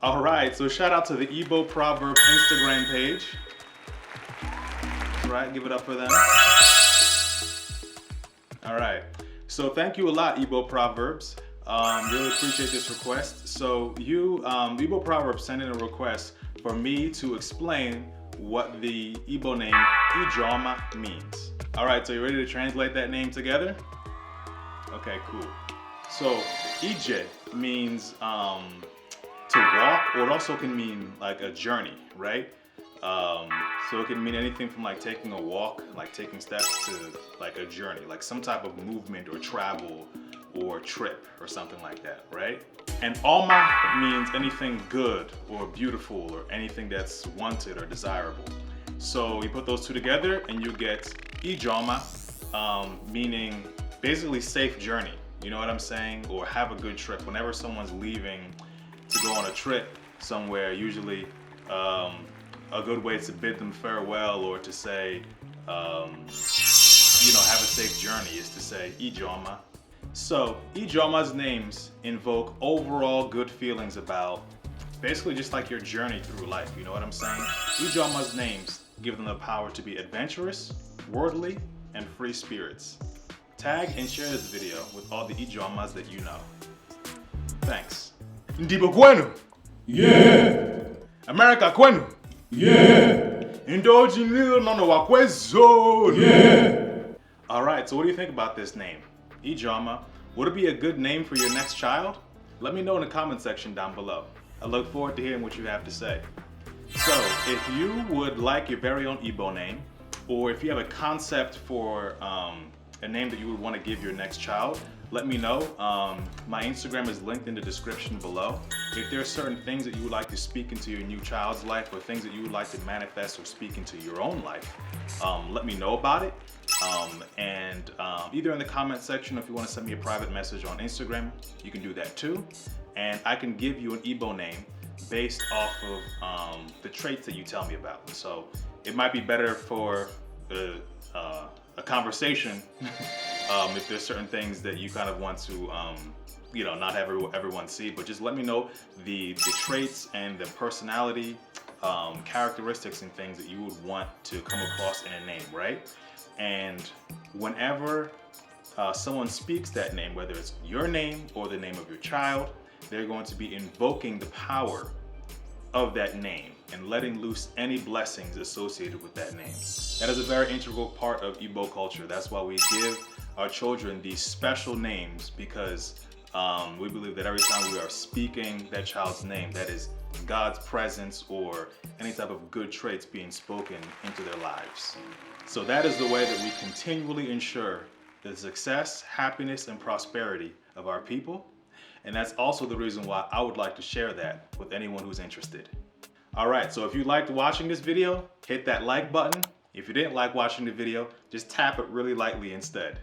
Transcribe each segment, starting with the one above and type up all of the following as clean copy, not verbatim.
All right, so shout out to the Igbo Proverbs Instagram page. All right, give it up for them. All right, so thank you a lot, Igbo Proverbs. Really appreciate this request. So Igbo Proverbs sent in a request for me to explain what the Igbo name Ijoma means. All right, so you ready to translate that name together? Okay, cool. So Ije means to walk, or it also can mean like a journey, right? So it can mean anything from like taking a walk, like taking steps, to like a journey, like some type of movement or travel or trip or something like that, right? And Oma means anything good or beautiful or anything that's wanted or desirable. So you put those two together and you get Ijoma, meaning basically safe journey. You know what I'm saying? Or have a good trip. Whenever someone's leaving to go on a trip somewhere, usually a good way to bid them farewell or to say, have a safe journey is to say Ijoma. So Ijoma's names invoke overall good feelings about basically just like your journey through life. You know what I'm saying? Ijoma's names give them the power to be adventurous, worldly, and free spirits. Tag and share this video with all the Ijomas that you know. Thanks. Ndibo kwenu? Yeah. America kwenu? Yeah. Indoji nilo nono wakwezo? Yeah. Alright, so what do you think about this name? Ijoma. Would it be a good name for your next child? Let me know in the comment section down below. I look forward to hearing what you have to say. So, if you would like your very own Igbo name, or if you have a concept for a name that you would want to give your next child, let me know. My Instagram is linked in the description below. If there are certain things that you would like to speak into your new child's life, or things that you would like to manifest or speak into your own life, let me know about it. Either in the comment section, or if you want to send me a private message on Instagram, you can do that too. And I can give you an Igbo name based off of the traits that you tell me about. So it might be better for a conversation if there's certain things that you kind of want to not have everyone see, but just let me know the traits and the personality characteristics and things that you would want to come across in a name, right? And whenever someone speaks that name, whether it's your name or the name of your child, they're going to be invoking the power of that name and letting loose any blessings associated with that name. That is a very integral part of Igbo culture. That's why we give our children these special names, because we believe that every time we are speaking that child's name, that is God's presence or any type of good traits being spoken into their lives. So that is the way that we continually ensure the success, happiness, and prosperity of our people. And that's also the reason why I would like to share that with anyone who's interested. All right, so if you liked watching this video, hit that like button. If you didn't like watching the video, just tap it really lightly instead.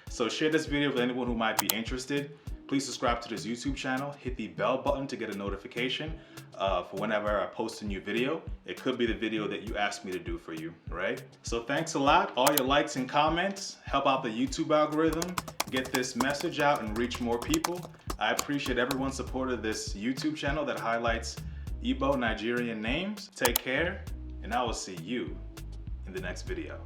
So share this video with anyone who might be interested. Please subscribe to this YouTube channel. Hit the bell button to get a notification for whenever I post a new video. It could be the video that you asked me to do for you, right? So thanks a lot. All your likes and comments help out the YouTube algorithm, get this message out and reach more people. I appreciate everyone's support of this YouTube channel that highlights Igbo Nigerian names. Take care, and I will see you in the next video.